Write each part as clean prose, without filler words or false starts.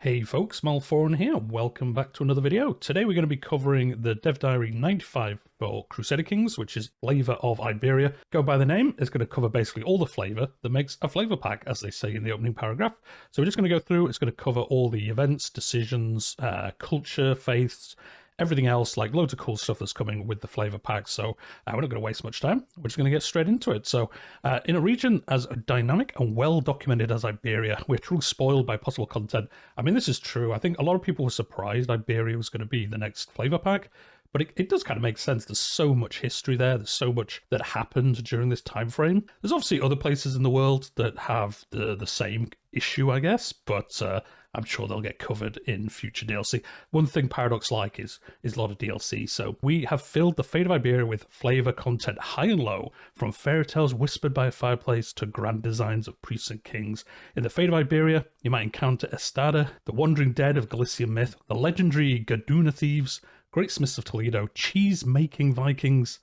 Hey folks, Malforian here, welcome back to another video. Today we're going to be covering the Dev Diary 95 for Crusader Kings, which is Flavor of Iberia. Go by the name, it's going to cover basically all the flavor that makes a flavor pack, as they say in the opening paragraph. So we're just going to go through, it's going to cover all the events, decisions, culture, faiths, everything else, like loads of cool stuff that's coming with the flavor pack. So we're not going to waste much time. We're just going to get straight into it. So in a region as dynamic and well documented as Iberia, we're truly spoiled by possible content. I mean, this is true. I think a lot of people were surprised Iberia was going to be the next flavor pack. But it does kind of make sense. There's so much history there. There's so much that happened during this time frame. There's obviously other places in the world that have the same issue, I guess, but I'm sure they'll get covered in future DLC. One thing Paradox like is a lot of DLC. So we have filled the Fate of Iberia with flavor content high and low, from fairy tales whispered by a fireplace to grand designs of priests and kings. In the Fate of Iberia, you might encounter Estada, the wandering dead of Galician myth, the legendary Gaduna thieves, Great Smiths of Toledo, cheese-making Vikings.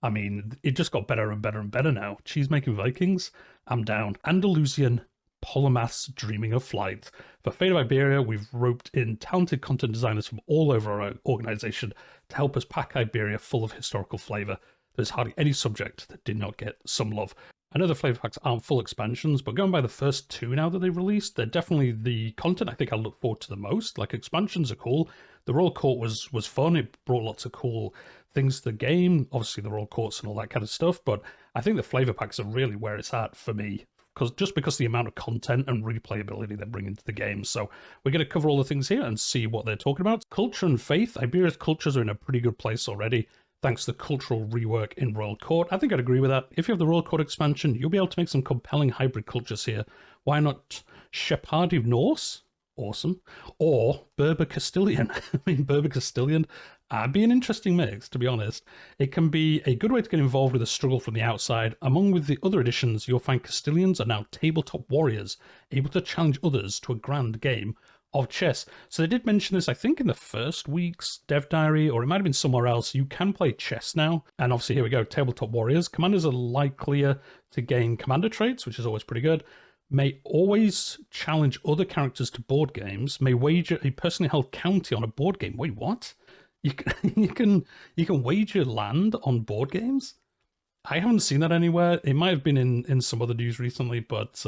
I mean, it just got better and better and better now. Cheese-making Vikings? I'm down. Andalusian polymaths dreaming of flight. For Fate of Iberia, we've roped in talented content designers from all over our organization to help us pack Iberia full of historical flavor. There's hardly any subject that did not get some love. I know the flavor packs aren't full expansions, but going by the first two now that they've released, they're definitely the content I think I look forward to the most. Like, expansions are cool. The Royal Court was fun. It brought lots of cool things to the game. Obviously, the Royal Courts and all that kind of stuff. But I think the flavor packs are really where it's at for me, because the amount of content and replayability they bring into the game. So we're going to cover all the things here and see what they're talking about. Culture and faith. Iberia's cultures are in a pretty good place already, thanks to the cultural rework in Royal Court. I think I'd agree with that. If you have the Royal Court expansion, you'll be able to make some compelling hybrid cultures here. Why not Shepardi Norse? Awesome. Or Berber Castilian. I mean, Berber Castilian would be an interesting mix, to be honest. It can be a good way to get involved with a struggle from the outside. Among with the other additions, you'll find Castilians are now tabletop warriors, able to challenge others to a grand game of chess. So they did mention this, I think, in the first week's Dev Diary, or it might have been somewhere else. You can play chess now. And obviously, here we go, tabletop warriors. Commanders are likelier to gain commander traits, which is always pretty good. May always challenge other characters to board games. May wager a personally held county on a board game. Wait, what? You can wager land on board games? I haven't seen that anywhere. It might have been in some other news recently, but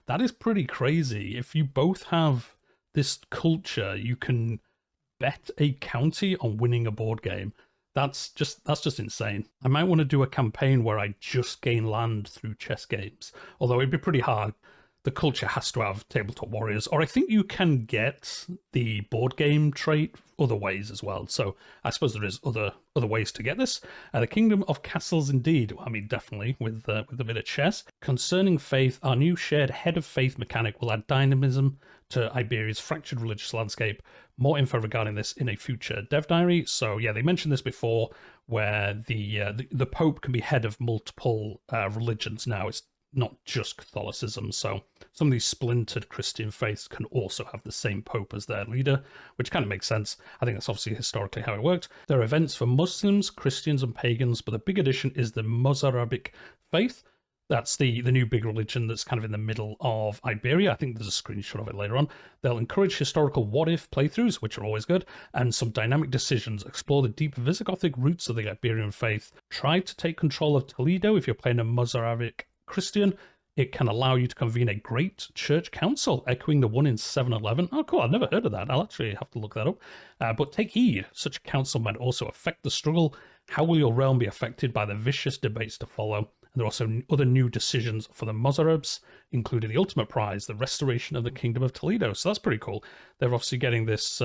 that is pretty crazy. If you both have this culture, you can bet a county on winning a board game. That's just insane. I might want to do a campaign where I just gain land through chess games, although it'd be pretty hard. The culture has to have tabletop warriors, or I think you can get the board game trait other ways as well. So I suppose there is other ways to get this. The Kingdom of Castles, indeed. I mean, definitely with a bit of chess. Concerning faith, our new shared head of faith mechanic will add dynamism to Iberia's fractured religious landscape. More info regarding this in a future Dev Diary. So yeah, they mentioned this before, where the Pope can be head of multiple religions now. It's not just Catholicism. So some of these splintered Christian faiths can also have the same Pope as their leader, which kind of makes sense. I think that's obviously historically how it worked. There are events for Muslims, Christians, and pagans, but the big addition is the Mozarabic faith. That's the new big religion that's kind of in the middle of Iberia. I think there's a screenshot of it later on. They'll encourage historical what-if playthroughs, which are always good, and some dynamic decisions. Explore the deep Visigothic roots of the Iberian faith. Try to take control of Toledo if you're playing a Mozarabic Christian. It can allow you to convene a great church council, echoing the one in 711. Oh, cool. I've never heard of that. I'll actually have to look that up. But take heed. Such a council might also affect the struggle. How will your realm be affected by the vicious debates to follow? And there are also other new decisions for the Mozarabs, including the ultimate prize, the restoration of the Kingdom of Toledo. So that's pretty cool. They're obviously getting this...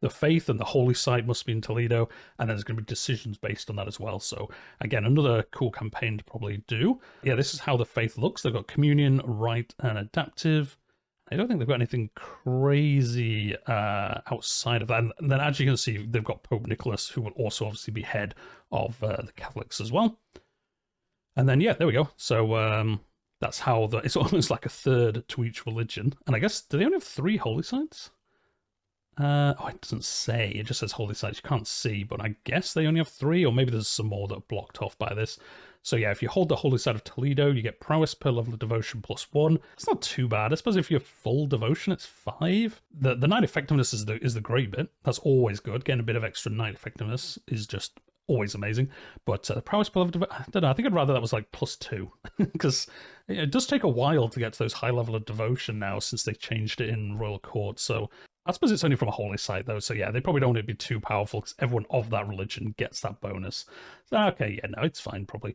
the faith and the holy site must be in Toledo, and there's going to be decisions based on that as well. So again, another cool campaign to probably do. Yeah, this is how the faith looks. They've got communion, rite, and adaptive. I don't think they've got anything crazy outside of that. And then as you can see, they've got Pope Nicholas, who will also obviously be head of the Catholics as well. And then, yeah, there we go. So that's how it's almost like a third to each religion. And I guess, do they only have 3 holy sites? It doesn't say. It just says holy sites. You can't see, but I guess they only have 3, or maybe there's some more that are blocked off by this. So yeah, if you hold the Holy Side of Toledo, you get prowess per level of devotion +1. That's not too bad. I suppose if you're full devotion, it's 5. The knight effectiveness is the great bit. That's always good. Getting a bit of extra knight effectiveness is just always amazing. But the prowess per level, I don't know. I think I'd rather that was like +2 because it does take a while to get to those high level of devotion now since they changed it in Royal Court. So I suppose it's only from a holy site though, so yeah, they probably don't want it to be too powerful because everyone of that religion gets that bonus. So, okay, yeah, no, it's fine probably.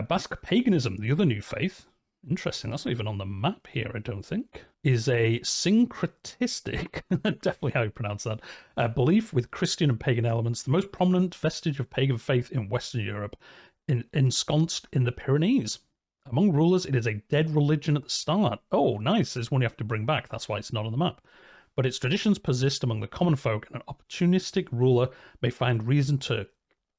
Basque paganism, the other new faith, interesting, that's not even on the map here, I don't think, is a syncretistic, definitely how you pronounce that, belief with Christian and pagan elements, the most prominent vestige of pagan faith in Western Europe, ensconced in the Pyrenees. Among rulers, it is a dead religion at the start. Oh, nice, there's one you have to bring back, that's why it's not on the map. But its traditions persist among the common folk, and an opportunistic ruler may find reason to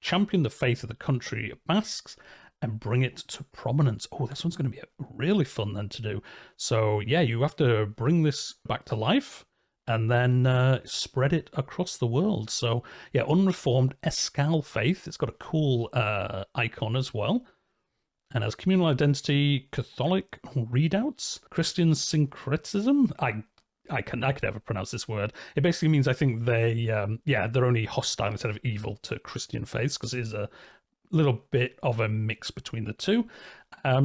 champion the faith of the country of Basques and bring it to prominence. Oh, this one's going to be really fun then to do. So yeah, you have to bring this back to life and then spread it across the world. So yeah, unreformed Escal faith. It's got a cool icon as well. And as communal identity, Catholic readouts, Christian syncretism. I can never pronounce this word. It basically means I think they're only hostile instead of evil to Christian faiths because it is a little bit of a mix between the two.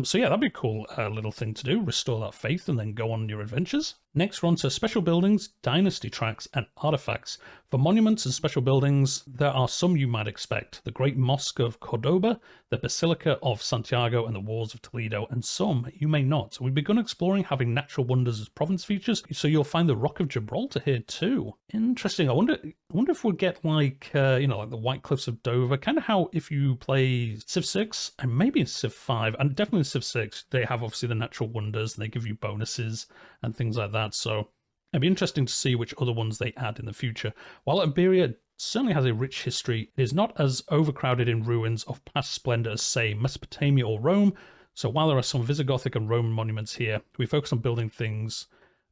So yeah, that'd be a cool little thing to do. Restore that faith and then go on your adventures. Next, we're on to special buildings, dynasty tracks, and artifacts. For monuments and special buildings, there are some you might expect. The Great Mosque of Cordoba, the Basilica of Santiago, and the Walls of Toledo, and some you may not. We've begun exploring having natural wonders as province features, so you'll find the Rock of Gibraltar here too. Interesting. I wonder if we'll get like, like the White Cliffs of Dover, kind of how if you play Civ 6, and maybe in Civ 5, and definitely in Civ 6, they have obviously the natural wonders, and they give you bonuses and things like that. So it'd be interesting to see which other ones they add in the future. While Iberia certainly has a rich history, it is not as overcrowded in ruins of past splendor as, say, Mesopotamia or Rome. So while there are some Visigothic and Roman monuments here, we focus on building things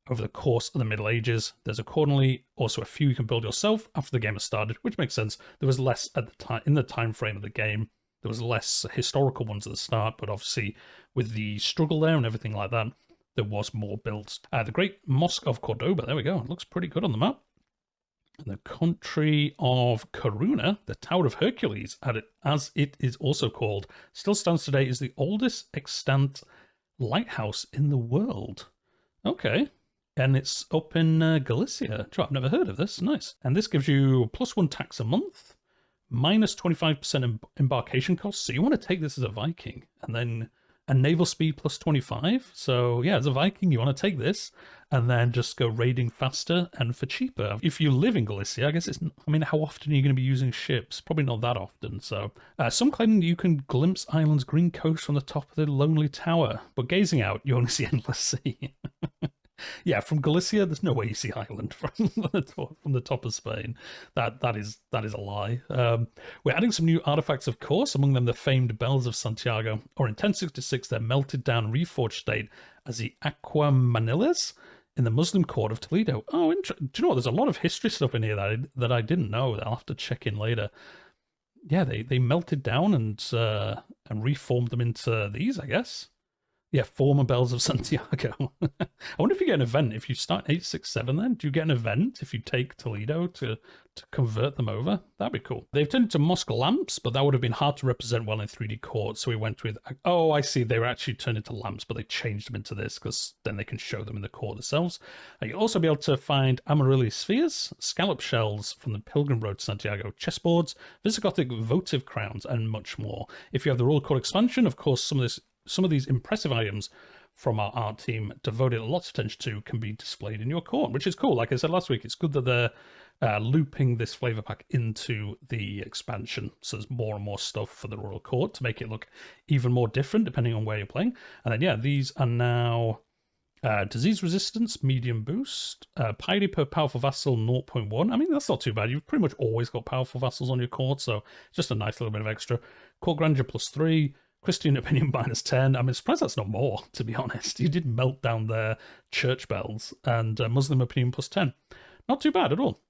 over the course of the Middle Ages. There's accordingly also a few you can build yourself after the game has started, which makes sense. There was less at the time in the time frame of the game. There was less historical ones at the start, but obviously with the struggle there and everything like that, there was more built. The Great Mosque of Cordoba, there we go. It looks pretty good on the map. And the country of Coruna, the Tower of Hercules, as it is also called, still stands today as the oldest extant lighthouse in the world. Okay. And it's up in Galicia. I've never heard of this. Nice. And this gives you +1 tax a month, minus 25% embarkation costs. So you want to take this as a Viking, and then a naval speed +25. So yeah, as a Viking, you want to take this and then just go raiding faster and for cheaper. If you live in Galicia, I guess how often are you going to be using ships? Probably not that often. So some claim you can glimpse Ireland's green coast from the top of the lonely tower, but gazing out, you only see endless sea. Yeah, from Galicia, there's no way you see Ireland from the top of Spain. That is a lie. We're adding some new artifacts, of course, among them the famed Bells of Santiago, or in 1066 they're melted down, reforged state as the Aquamanillas in the Muslim court of Toledo. Oh, do you know what? There's a lot of history stuff in here that I didn't know. I'll have to check in later. Yeah, they melted down and reformed them into these, I guess. Yeah, former Bells of Santiago. I wonder if you get an event. If you start 867 then, do you get an event if you take Toledo to convert them over? That'd be cool. They've turned into mosque lamps, but that would have been hard to represent well in 3D court, so we went with... Oh, I see. They were actually turned into lamps, but they changed them into this because then they can show them in the court themselves. You'll also be able to find Amaryllis spheres, scallop shells from the Pilgrim Road to Santiago, chessboards, Visigothic votive crowns, and much more. If you have the Royal Court expansion, of course, some of these impressive items from our art team devoted lots of attention to can be displayed in your court, which is cool. Like I said last week, it's good that they're looping this flavor pack into the expansion. So there's more and more stuff for the Royal Court to make it look even more different depending on where you're playing. And then, yeah, these are now disease resistance, medium boost, piety per powerful vassal 0.1. I mean, that's not too bad. You've pretty much always got powerful vassals on your court, so just a nice little bit of extra. Court grandeur +3. Christian opinion -10. I'm surprised that's not more, to be honest. You did melt down their church bells. And Muslim opinion +10. Not too bad at all.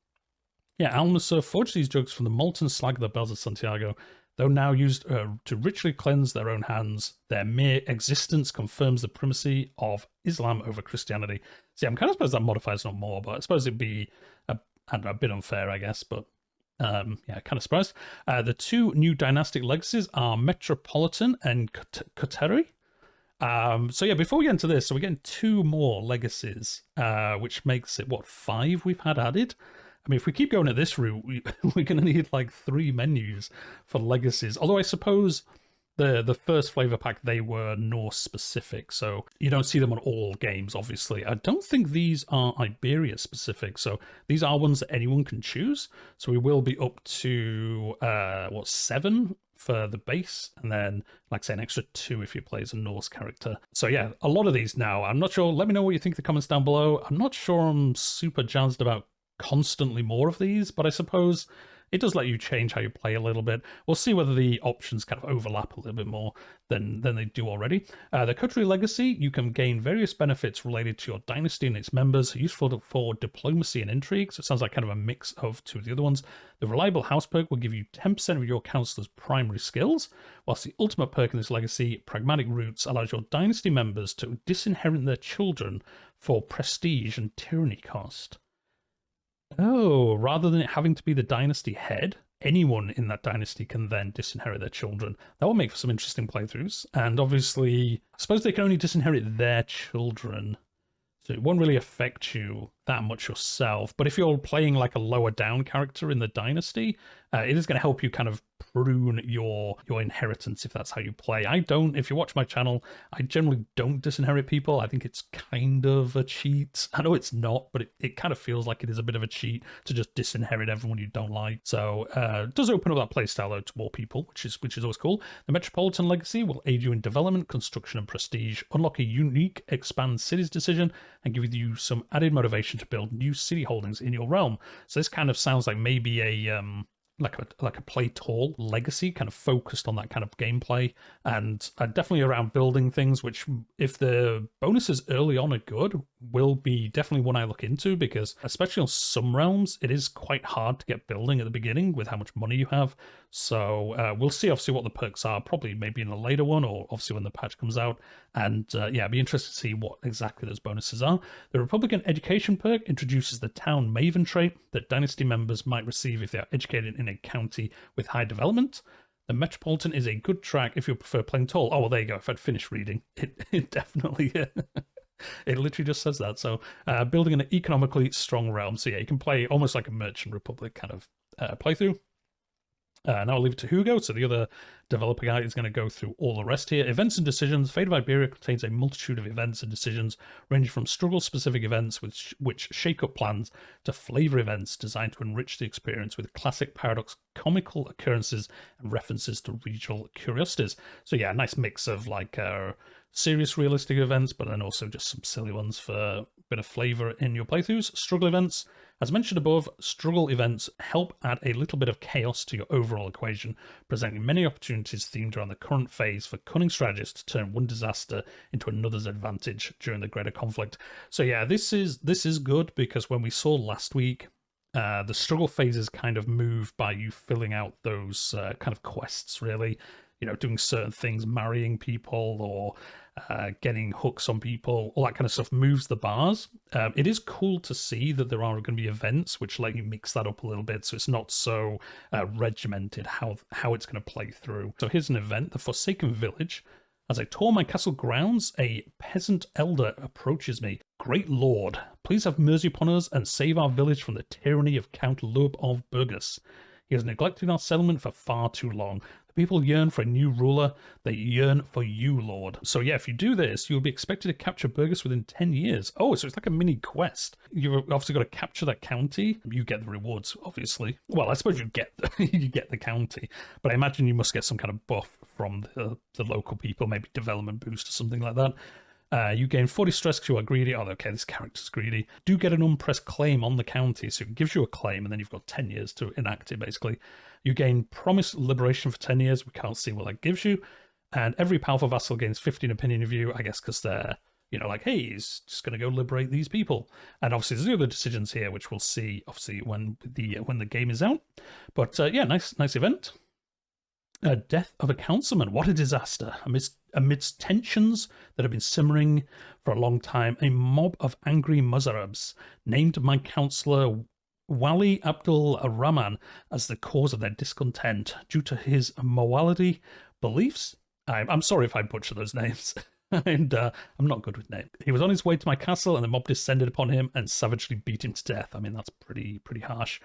Yeah, Almasur forged these jugs from the molten slag of the Bells of Santiago. Though now used to ritually cleanse their own hands, their mere existence confirms the primacy of Islam over Christianity. See, I'm kind of supposed that modifies not more, but I suppose it'd be I don't know, a bit unfair, I guess, but yeah, kind of surprised. The two new dynastic legacies are Metropolitan and Koteri. So yeah, before we get into this, so we're getting two more legacies, which makes it, what, 5 we've had added? I mean, if we keep going at this route, we're going to need like 3 menus for legacies. Although I suppose the first flavor pack, they were Norse specific, so you don't see them on all games, obviously. I don't think these are Iberia specific, so these are ones that anyone can choose. So we will be up to, 7 for the base, and then, like I say, an extra 2 if you play as a Norse character. So yeah, a lot of these now. I'm not sure. Let me know what you think in the comments down below. I'm not sure I'm super jazzed about constantly more of these, but I suppose it does let you change how you play a little bit. We'll see whether the options kind of overlap a little bit more than they do already. The Coterie Legacy, you can gain various benefits related to your dynasty and its members, useful for diplomacy and intrigue. So it sounds like kind of a mix of 2 of the other ones. The Reliable House perk will give you 10% of your counselor's primary skills, whilst the ultimate perk in this legacy, Pragmatic Roots, allows your dynasty members to disinherit their children for prestige and tyranny cost. Oh, rather than it having to be the dynasty head, anyone in that dynasty can then disinherit their children. That will make for some interesting playthroughs. And obviously, I suppose they can only disinherit their children, so it won't really affect you that much yourself. But if you're playing like a lower down character in the dynasty, it is going to help you kind of prune your inheritance if that's how you play. I don't, if you watch my channel, I generally don't disinherit people. I think it's kind of a cheat. I know it's not, but it kind of feels like it is a bit of a cheat to just disinherit everyone you don't like. So it does open up that playstyle though to more people, which is always cool. The Metropolitan Legacy will aid you in development, construction, and prestige, unlock a unique expand cities decision, and give you some added motivation to build new city holdings in your realm. So this kind of sounds like maybe a like a play tall legacy, kind of focused on that kind of gameplay, and definitely around building things, which if the bonuses early on are good, will be definitely one I look into, because especially on some realms, it is quite hard to get building at the beginning with how much money you have. So we'll see obviously what the perks are, probably maybe in a later one, or obviously when the patch comes out. And yeah, I'd be interested to see what exactly those bonuses are. The Republican Education perk introduces the Town Maven trait that dynasty members might receive if they are educated in a county with high development. The Metropolitan is a good track if you prefer playing tall. Oh, well, there you go. If I'd finished reading, it definitely... It literally just says that. So building an economically strong realm. So yeah, you can play almost like a Merchant Republic kind of playthrough. Now I'll leave it to Hugo, so the other developer guy is going to go through all the rest here. Events and decisions. Fate of Iberia contains a multitude of events and decisions, ranging from struggle-specific events which shake up plans to flavor events designed to enrich the experience with classic paradox comical occurrences and references to regional curiosities. So yeah, a nice mix of like serious realistic events, but then also just some silly ones for a bit of flavor in your playthroughs. Struggle events. As mentioned above, struggle events help add a little bit of chaos to your overall equation, presenting many opportunities themed around the current phase for cunning strategists to turn one disaster into another's advantage during the greater conflict. So yeah, this is good, because when we saw last week, the struggle phases kind of move by you filling out those kind of quests, really. You know, doing certain things, marrying people, or getting hooks on people, all that kind of stuff moves the bars. It is cool to see that there are going to be events which let you mix that up a little bit, so it's not so regimented how it's going to play through. So here's an event: the Forsaken Village. As I tour my castle grounds, a peasant elder approaches me. Great lord, please have mercy upon us and save our village from the tyranny of Count Loeb of Burgos. He has neglected our settlement for far too long. The people yearn for a new ruler. They yearn for you, Lord. So yeah, if you do this, you'll be expected to capture Burgos within 10 years. Oh, so it's like a mini quest. You've obviously got to capture that county. You get the rewards, obviously. Well, I suppose you get you get the county, but I imagine you must get some kind of buff from the local people, maybe development boost or something like that. You gain 40 stress because you are greedy. Oh, okay, this character's greedy. Do get an unpressed claim on the county, so it gives you a claim, and then you've got 10 years to enact it, basically. You gain promised liberation for 10 years. We can't see what that gives you. And every powerful vassal gains 15 opinion of you, I guess because they're, you know, like, hey, he's just going to go liberate these people. And obviously there's other decisions here, which we'll see, obviously, when the game is out. But yeah, nice event. Death of a councilman. What a disaster. Amidst tensions that have been simmering for a long time, a mob of angry Muzarabs named my councillor Wali Abdul Rahman as the cause of their discontent due to his Mawalidi beliefs. I'm sorry if I butcher those names. And I'm not good with names. He was on his way to my castle, and the mob descended upon him and savagely beat him to death. I mean, that's pretty harsh.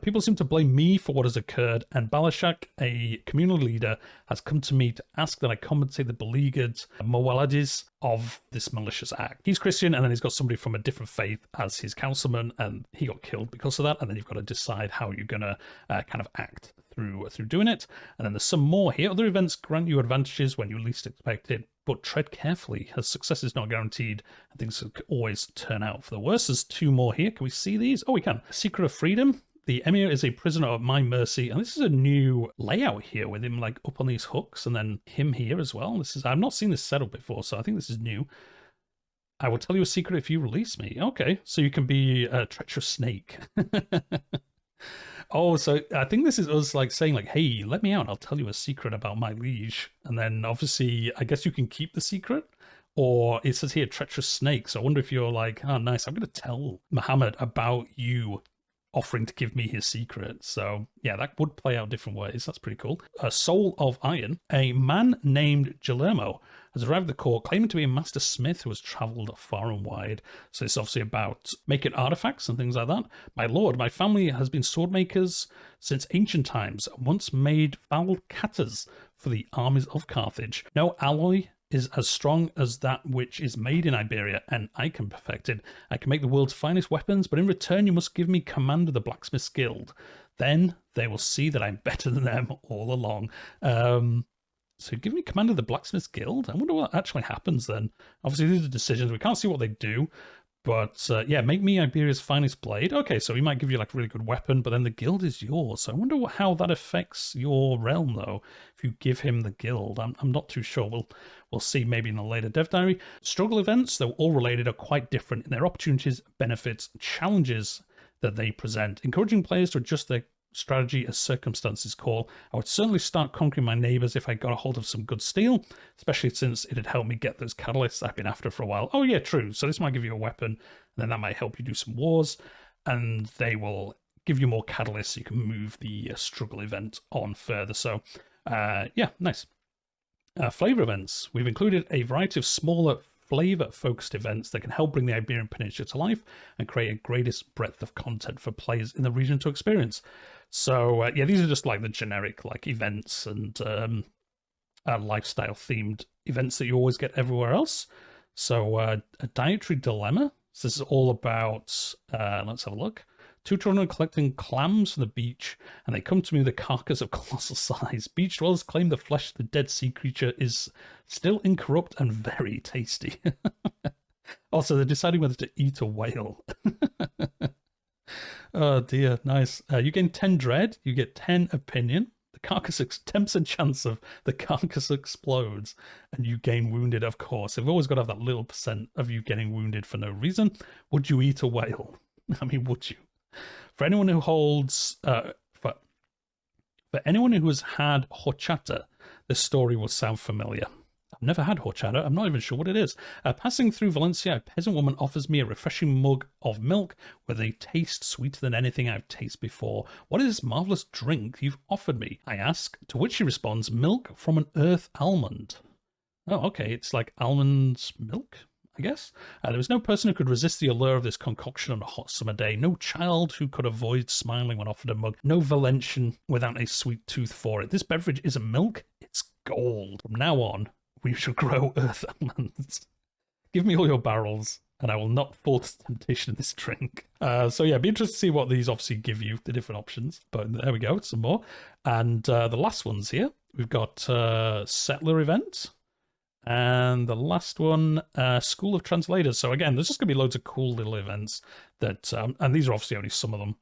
People seem to blame me for what has occurred, and Balashak, a communal leader, has come to me to ask that I compensate the beleaguered Mowaladis of this malicious act. He's Christian, and then he's got somebody from a different faith as his councilman, and he got killed because of that. And then you've got to decide how you're gonna kind of act through doing it. And then there's some more here. Other events grant you advantages when you least expect it, but tread carefully, as success is not guaranteed, and things could always turn out for the worse. There's 2 more here. Can we see these? Oh, we can. Secret of Freedom. The Emir is a prisoner of my mercy, and this is a new layout here with him like up on these hooks, and then him here as well. I've not seen this setup before, so I think this is new. I will tell you a secret if you release me. Okay, so you can be a treacherous snake. Oh, so I think this is us like saying like, hey, let me out. I'll tell you a secret about my liege. And then obviously, I guess you can keep the secret. Or it says here, treacherous snake. So I wonder if you're like, oh, nice. I'm going to tell Muhammad about you offering to give me his secret. So yeah, that would play out different ways. That's pretty cool. A Soul of Iron. A man named Guillermo has arrived at the court claiming to be a master smith who has travelled far and wide. So it's obviously about making artifacts and things like that. My lord, my family has been sword makers since ancient times, once made foul katas for the armies of Carthage. No alloy is as strong as that which is made in Iberia, and I can perfect it. I can make the world's finest weapons, but in return you must give me command of the Blacksmith's Guild. Then they will see that I'm better than them all along. So give me command of the Blacksmith's Guild? I wonder what actually happens then. Obviously, these are decisions. We can't see what they do. But yeah, make me Iberia's finest blade. Okay, so he might give you like a really good weapon, but then the guild is yours. So I wonder how that affects your realm, though, if you give him the guild. I'm not too sure. We'll see maybe in a later dev diary. Struggle events, though all related, are quite different in their opportunities, benefits, challenges that they present, encouraging players to adjust their strategy as circumstances call. I would certainly start conquering my neighbours if I got a hold of some good steel, especially since it had helped me get those catalysts I've been after for a while. Oh yeah, true. So this might give you a weapon, and then that might help you do some wars, and they will give you more catalysts so you can move the struggle event on further. So yeah, nice. Flavor events. We've included a variety of smaller flavor-focused events that can help bring the Iberian Peninsula to life and create a greatest breadth of content for players in the region to experience. So yeah, these are just like the generic like events and lifestyle-themed events that you always get everywhere else. So a dietary dilemma. So this is all about, let's have a look. 2 children are collecting clams from the beach, and they come to me with a carcass of colossal size. Beach dwellers claim the flesh of the dead sea creature is still incorrupt and very tasty. Also, they're deciding whether to eat a whale. Oh dear, nice. You gain 10 dread, you get 10 opinion. The carcass 10% chance of the carcass explodes, and you gain wounded, of course. They've always got to have that little percent of you getting wounded for no reason. Would you eat a whale? I mean, would you? For anyone who holds, for anyone who has had horchata, this story will sound familiar. I've never had horchata. I'm not even sure what it is. Passing through Valencia, a peasant woman offers me a refreshing mug of milk with a taste sweeter than anything I've tasted before. What is this marvelous drink you've offered me? I ask, to which she responds, milk from an earth almond. Oh, okay. It's like almond milk, I guess. There was no person who could resist the allure of this concoction on a hot summer day. No child who could avoid smiling when offered a mug. No Valencian without a sweet tooth for it. This beverage isn't milk, it's gold. From now on, we shall grow earth almonds. Give me all your barrels, and I will not fall to temptation in this drink. So yeah, be interested to see what these obviously give you, the different options. But there we go, some more. And the last ones here, we've got Settler Event. And the last one, School of Translators. So again, there's just going to be loads of cool little events that, and these are obviously only some of them,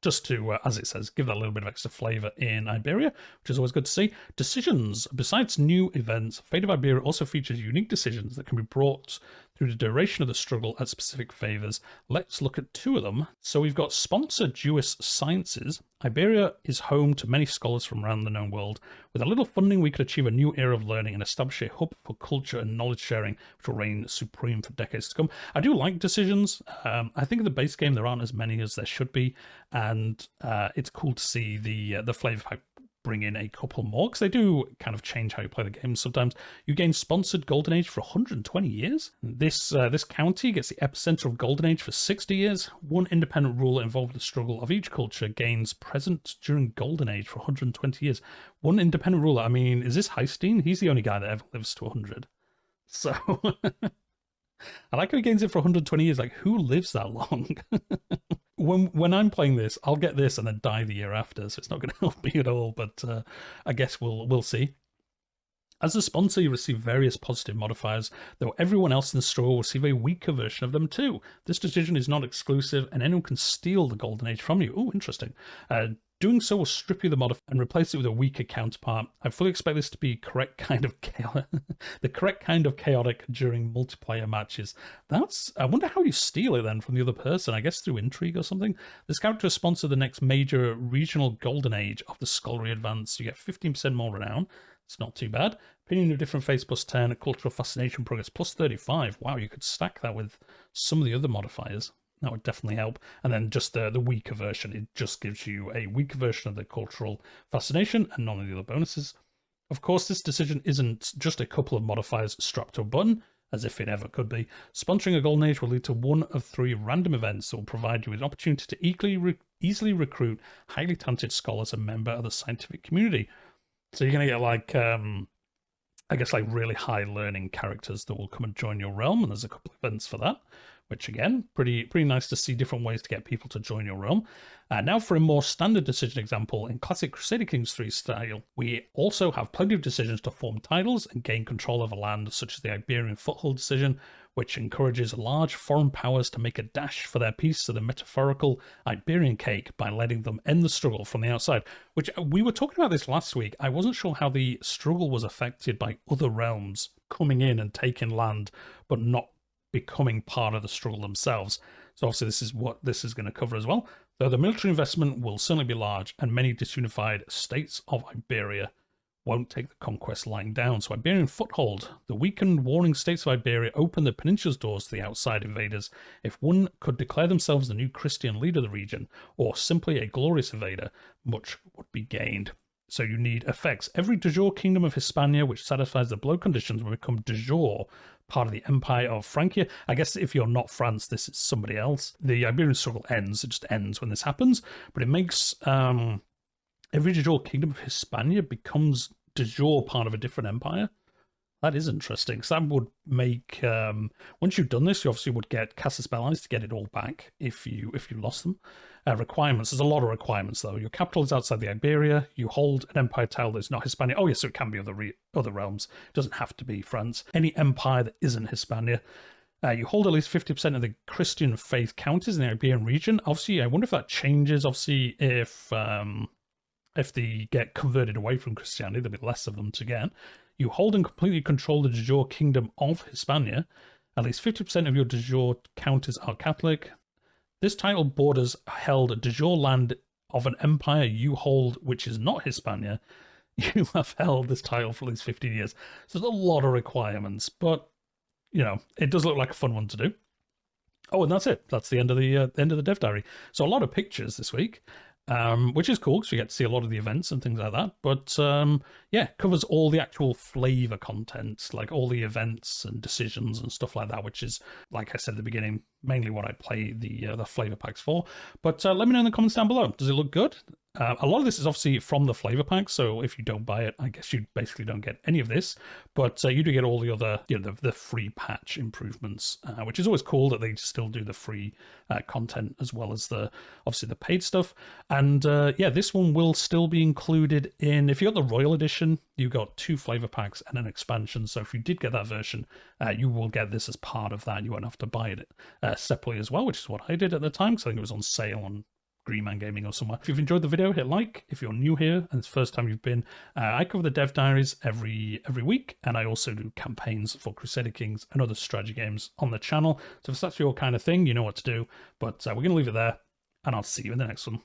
just to, as it says, give that a little bit of extra flavour in Iberia, which is always good to see. Decisions. Besides new events, Fate of Iberia also features unique decisions that can be brought through the duration of the struggle at specific favors. Let's look at 2 of them. So we've got sponsored Jewish sciences. Iberia is home to many scholars from around the known world. With a little funding, we could achieve a new era of learning and establish a hub for culture and knowledge sharing, which will reign supreme for decades to come. I do like decisions. I think in the base game there aren't as many as there should be, and it's cool to see the flavor pack bring in a couple more, because they do kind of change how you play the game sometimes. You gain sponsored Golden Age for 120 years. This county gets the epicenter of Golden Age for 60 years. One independent ruler involved in the struggle of each culture gains present during Golden Age for 120 years. One independent ruler, I mean, is this Heistine? He's the only guy that ever lives to 100. So, I like how he gains it for 120 years. Like, who lives that long? When I'm playing this, I'll get this and then die the year after, so it's not going to help me at all, but I guess we'll see. As a sponsor, you receive various positive modifiers, though everyone else in the store will receive a weaker version of them too. This decision is not exclusive, and anyone can steal the Golden Age from you. Oh, interesting. Doing so will strip you the modifier and replace it with a weaker counterpart. I fully expect this to be the correct kind of chaotic during multiplayer matches. I wonder how you steal it then from the other person. I guess through intrigue or something. This character is sponsored the next major regional Golden Age of the Scholarly Advance. You get 15% more renown. It's not too bad. Opinion of different faiths plus 10, cultural fascination progress plus 35. Wow, you could stack that with some of the other modifiers. That would definitely help. And then just the weaker version, it just gives you a weaker version of the cultural fascination and none of the other bonuses. Of course, this decision isn't just a couple of modifiers strapped to a button, as if it ever could be. Sponsoring a Golden Age will lead to 1 of 3 random events that will provide you with an opportunity to easily recruit highly talented scholars and member of the scientific community. So you're going to get like, I guess like really high learning characters that will come and join your realm, and there's a couple of events for that. Which again, pretty nice to see different ways to get people to join your realm. Now for a more standard decision example, in classic Crusader Kings 3 style, we also have plenty of decisions to form titles and gain control over land, such as the Iberian Foothold decision, which encourages large foreign powers to make a dash for their piece of the metaphorical Iberian cake by letting them end the struggle from the outside. Which, we were talking about this last week. I wasn't sure how the struggle was affected by other realms coming in and taking land, but not becoming part of the struggle themselves. So obviously this is what this is going to cover as well. Though the military investment will certainly be large, and many disunified states of Iberia won't take the conquest lying down. So Iberian Foothold. The weakened warring states of Iberia open the peninsula's doors to the outside invaders. If one could declare themselves the new Christian leader of the region, or simply a glorious invader, much would be gained. So you need effects. Every de jure kingdom of Hispania which satisfies the below conditions will become de jure part of the Empire of Francia. I guess if you're not France, this is somebody else. The Iberian struggle ends. It just ends when this happens. But it makes every de jure kingdom of Hispania becomes de jure part of a different empire. That is interesting, because that would make, once you've done this, you obviously would get Casus Belli to get it all back if you lost them. Requirements, there's a lot of requirements though. Your capital is outside the Iberia, you hold an empire title that's not Hispania. Oh yes, so it can be other realms. It doesn't have to be France. Any empire that isn't Hispania. You hold at least 50% of the Christian faith counties in the Iberian region. Obviously, I wonder if that changes. Obviously, if they get converted away from Christianity, there'll be less of them to get. You hold and completely control the de jure kingdom of Hispania. At least 50% of your de jure counties are Catholic. This title borders held de jure land of an empire you hold which is not Hispania. You have held this title for at least 15 years. So there's a lot of requirements, but, you know, it does look like a fun one to do. Oh, and that's it. That's the end of the dev diary. So a lot of pictures this week. Which is cool because you get to see a lot of the events and things like that. But yeah, covers all the actual flavor content, like all the events and decisions and stuff like that, which is, like I said at the beginning, mainly what I play the flavor packs for. But let me know in the comments down below. Does it look good? A lot of this is obviously from the flavor pack, so if you don't buy it, I guess you basically don't get any of this. But you do get all the other, you know, the free patch improvements, which is always cool that they still do the free content as well as obviously the paid stuff. And yeah, this one will still be included in, if you got the Royal Edition, you got 2 flavor packs and an expansion. So if you did get that version, you will get this as part of that. You won't have to buy it separately as well, which is what I did at the time, because I think it was on sale on Green Man Gaming or somewhere. If you've enjoyed the video, hit like. If you're new here and it's the first time you've been, I cover the dev diaries every week, and I also do campaigns for Crusader Kings and other strategy games on the channel. So if that's your kind of thing, you know what to do. But we're going to leave it there, and I'll see you in the next one.